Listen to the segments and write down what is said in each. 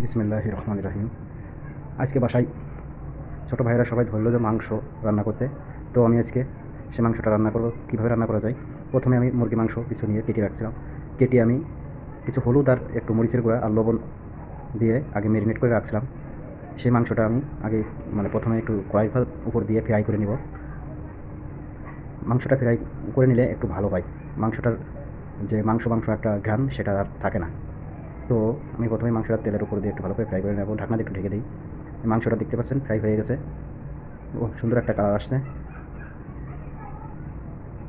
বিসমিল্লাহির রহমানির রহিম। আজকে বাসায় ছোটো ভাইয়েরা সবাই ধরলো যে মাংস রান্না করতে। তো আমি আজকে সে মাংসটা রান্না করব। কীভাবে রান্না করা যায়? প্রথমে আমি মুরগি মাংস কিছু নিয়ে কেটে রাখছিলাম। কেটে আমি কিছু হলুদ আর একটু মরিচের গুঁড়া আর লবণ দিয়ে আগে ম্যারিনেট করে রাখছিলাম। সেই মাংসটা আমি আগে প্রথমে একটু কড়াইয়ের উপর দিয়ে ফ্রাই করে নিব। মাংসটা ফ্রাই করে নিলে একটু ভালো হয়। মাংসটার যে মাংস একটা ঘ্রাণ সেটা আর থাকে না। তো আমি প্রথমে মাংসটা তেলের উপর দিয়ে একটু ভালো করে ফ্রাই করে নেব। ঢাকনা দিয়ে একটু ঢেকে দিই। মাংসটা দেখতে পাচ্ছেন ফ্রাই হয়ে গেছে। ও সুন্দর একটা কালার আসছে।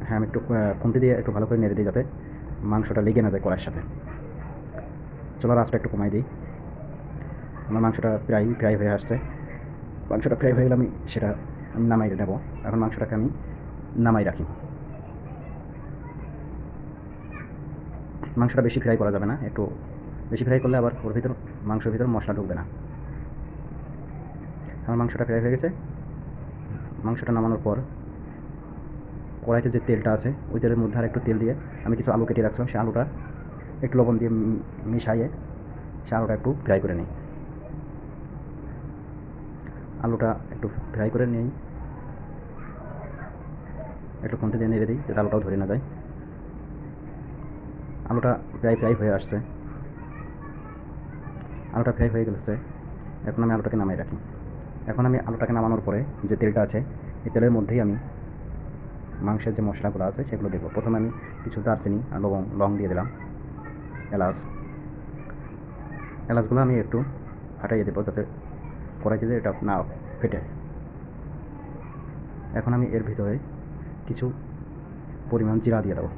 হ্যাঁ, আমি একটু খুন্তি দিয়ে একটু ভালো করে নেড়ে দিই যাতে মাংসটা লেগে না যায় কড়াইয়ের সাথে। চুলার আঁচটা একটু কমাই দিই। আমার মাংসটা প্রায় ফ্রাই হয়ে আসছে। মাংসটা ফ্রাই হয়ে গেলে আমি সেটা নামাই নেব। এখন মাংসটাকে আমি নামাই রাখি। মাংসটা বেশি ফ্রাই করা যাবে না, একটু বেশি ফ্রাই করলে আবার ওর ভিতর মাংসের ভিতর মশলা ঢুকবে না। আমার মাংসটা ফ্রাই হয়ে গেছে। মাংসটা নামানোর পর কড়াইতে যে তেলটা আছে ওই তেলের মধ্যে আর একটু তেল দিয়ে আমি কিছু আলু কেটে রাখছিলাম, সেই আলুটা একটু লবণ দিয়ে মিশাইয়ে সে আলুটা একটু ফ্রাই করে নিই। আলুটা একটু ফ্রাই করে নিই, একটু খুন্তি দিয়ে নেড়ে দিই যাতে আলুটাও ধরে না যায়। আলুটা ফ্রাই হয়ে আসছে। আলুটা ফ্রাই হয়ে গেছে। এখন আমি আলুটাকে নামাই রাখি। এখন আমি আলুটাকে নামানোর পরে যে তেলটা আছে এই তেলের মধ্যেই আমি মাংসের যে মশলাগুলো আছে সেগুলো দেবো। প্রথমে আমি কিছু দারচিনি আর লং দিয়ে দিলাম, এলাচগুলো আমি একটু ফাটাইয়ে দেবো যাতে কড়াইতে এটা না ফেটে। এখন আমি এর ভিতরে কিছু পরিমাণ জিরা দিয়ে দেবো।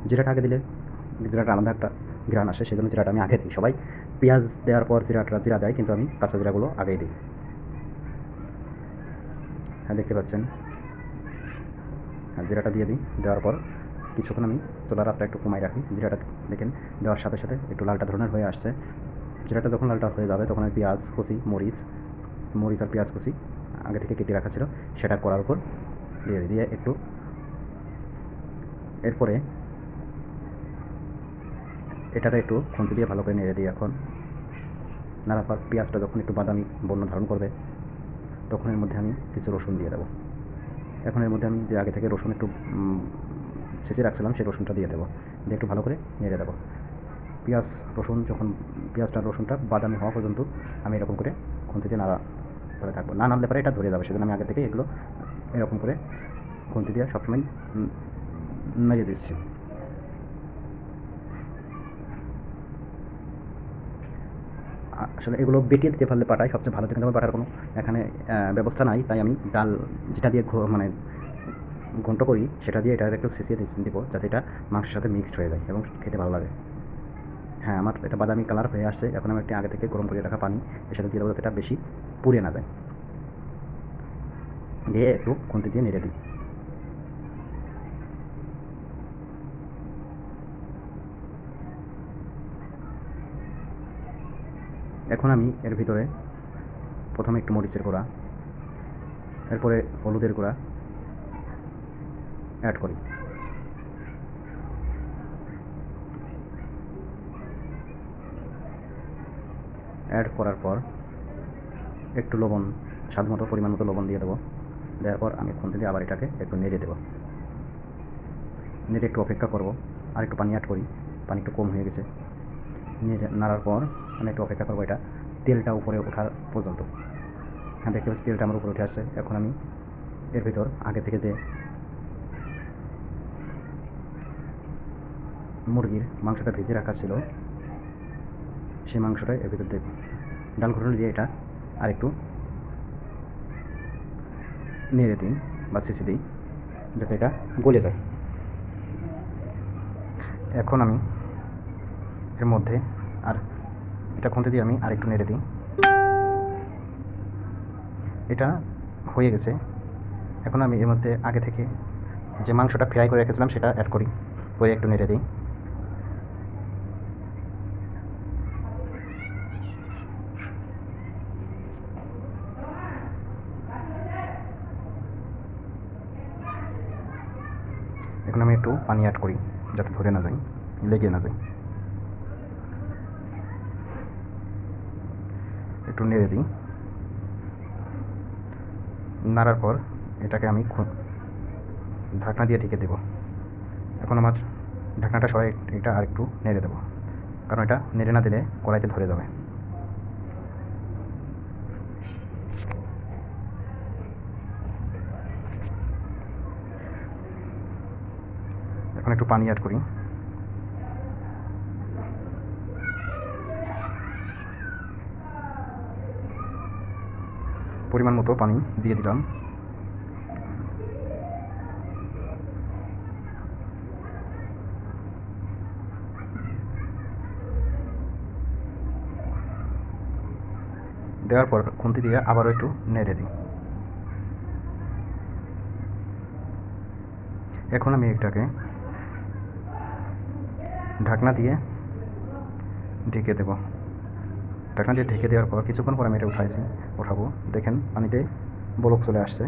জিরাটা আগে দিলে জিরাটা আলাদা একটা ঘ্রাণ আসে, সেজন্য জিরাটা আমি আগে দিই। সবাই পেঁয়াজ দেওয়ার পর জিরা দেয়, কিন্তু আমি কাঁচা জিরাগুলো আগেই দিই। হ্যাঁ, দেখতে পাচ্ছেন। হ্যাঁ, জিরাটা দিয়ে দিই। দেওয়ার পর কিছুক্ষণ আমি চুলার আঁচটা একটু কমাই রাখি। জিরাটা দেখেন দেওয়ার সাথে সাথে একটু লালটা ধরনের হয়ে আসছে। জিরাটা যখন লালটা হয়ে যাবে তখন আমি পেঁয়াজ কুচি, মরিচ আর পেঁয়াজ কুচি আগে থেকে কেটে রাখা ছিল সেটা করার উপর দিয়ে একটু এরপরে এটাটা একটু খুন্তি দিয়ে ভালো করে নেড়ে দিই। এখন নাড়ার পর পেঁয়াজটা যখন একটু বাদামি বর্ণ ধারণ করবে তখন এর মধ্যে আমি কিছু রসুন দিয়ে দেবো। এখন এর মধ্যে আমি যে আগে থেকে রসুন একটু ছেঁচে রাখছিলাম সেই রসুনটা দিয়ে দেবো। দিয়ে একটু ভালো করে নেড়ে দেবো। যখন পেঁয়াজটা রসুনটা বাদামি হওয়া পর্যন্ত আমি এরকম করে খুন্তি দিয়ে নাড়া করে থাকবো। না নাড়লে পরে এটা ধরে যাবে, সেজন্য আমি আগে থেকে এগুলো এরকম করে খুন্তি দিয়ে সবসময় নাড়িয়ে দিচ্ছি। আসলে এগুলো বেটিয়ে দিতে পারলে পাটায় সবচেয়ে ভালো, কিন্তু আমার বাটার কোনো এখানে ব্যবস্থা নাই, তাই আমি ডাল যেটা দিয়ে ঘন্ট করি সেটা দিয়ে এটা একটু ছেঁচিয়ে দিব যাতে এটা মাংসের সাথে মিক্সড হয়ে যায় এবং খেতে ভালো লাগে। হ্যাঁ, আমার এটা বাদামি কালার হয়ে আসছে। এখন আমি একটু আগে থেকে গরম করে রাখা পানি এর সাথে দিয়ে দেবো যাতে এটা বেশি পুড়ে না যায়। দিয়ে একটু খুন্তি দিয়ে নেড়ে দিই। এখন আমি এর ভিতরে প্রথমে একটু মরিচের গুঁড়া, এরপরে হলুদের গুঁড়া অ্যাড করি। অ্যাড করার পর একটু লবণ, স্বাদ মতো পরিমাণ মতো লবণ দিয়ে দেবো। দেওয়ার পর আমি খুন্তি দিয়ে আবার এটাকে একটু নেড়ে দেবো। নেড়ে একটু অপেক্ষা করব। আর একটু পানি অ্যাড করি, পানি একটু কম হয়ে গেছে। নাড়ার পর আমি একটু অপেক্ষা করবো এটা তেলটা উপরে ওঠার পর্যন্ত। হ্যাঁ, দেখতে পাচ্ছি তেলটা আমার উপরে উঠে আসছে। এখন আমি এর ভিতর আগে থেকে যে মুরগির মাংসটা ভেজে রাখা ছিল সেই মাংসটা এর ভিতর দেব। ডাল ঘুটনি দিয়ে এটা আর একটু নেড়ে দিই বা ছেঁচে দিই যাতে এটা গলে যায়। এখন আমি এর মধ্যে আর এটা খুন্তি দিয়ে আমি আর একটু নেড়ে দিই। এটা হয়ে গেছে। এখন আমি এর মধ্যে আগে থেকে যে মাংসটা ফ্রাই করে রেখেছিলাম সেটা অ্যাড করি, করে একটু নেড়ে দিই। এখন আমি একটু পানি অ্যাড করি যাতে ধরে না যায়, লেগে না যায়। একটু নেড়ে দিই। নাড়ার পর এটাকে আমি ঢাকনা দিয়ে ঢেকে দেবো। এখন আমার ঢাকনাটা সরাই এটা আর একটু নেড়ে দেবো, কারণ এটা নেড়ে না দিলে কড়াইতে ধরে যাবে। এখন একটু পানি অ্যাড করি। পরিমাণ মতো পানি দিয়ে দিলাম। দেওয়ার পর খুন্তি দিয়ে আবারও একটু নেড়ে দিই। এখন আমি এটাকে ঢাকনা দিয়ে ঢেকে দেবো। ঢাকনা দিয়ে ঢেকে দেওয়ার পর কিছুক্ষণ পর আমি এটা উঠাবো। দেখেন পানিতে বলক চলে আসছে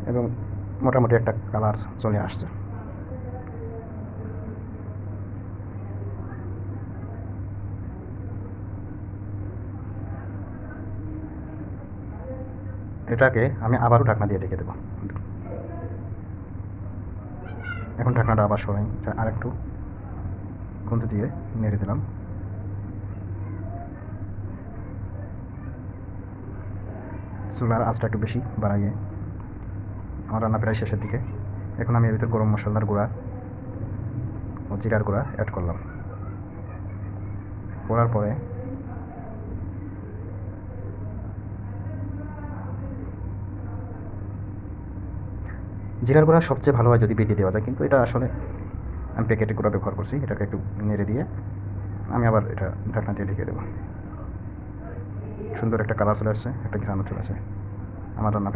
এবং মোটামুটি একটা কালার চলে আসছে। এটাকে আমি আবারও ঢাকনা দিয়ে ঢেকে দেবো। এখন ঢাকনাটা আবার সরাই, আর একটু খুন্তি দিয়ে নেড়ে দিলাম। চুলার আঁচটা একটু বেশি বাড়াইয়ে আমার রান্না প্রায় শেষের দিকে। এখন আমি এর ভিতর গরম মশলার গুঁড়া ও জিরার গুঁড়া অ্যাড করলাম। করার পরে জিরার গুঁড়া সবচেয়ে ভালো হয় যদি বেটে দেওয়া যায়, কিন্তু এটা আসলে আমি প্যাকেটের গুঁড়া ব্যবহার করছি। এটাকে একটু নেড়ে দিয়ে আমি আবার এটা ঢাকনা দিয়ে ঢেকে দেবো। সুন্দর একটা কালার চলে আসছে, একটা ঘ্রাণও চলে আসে। আমার রান্না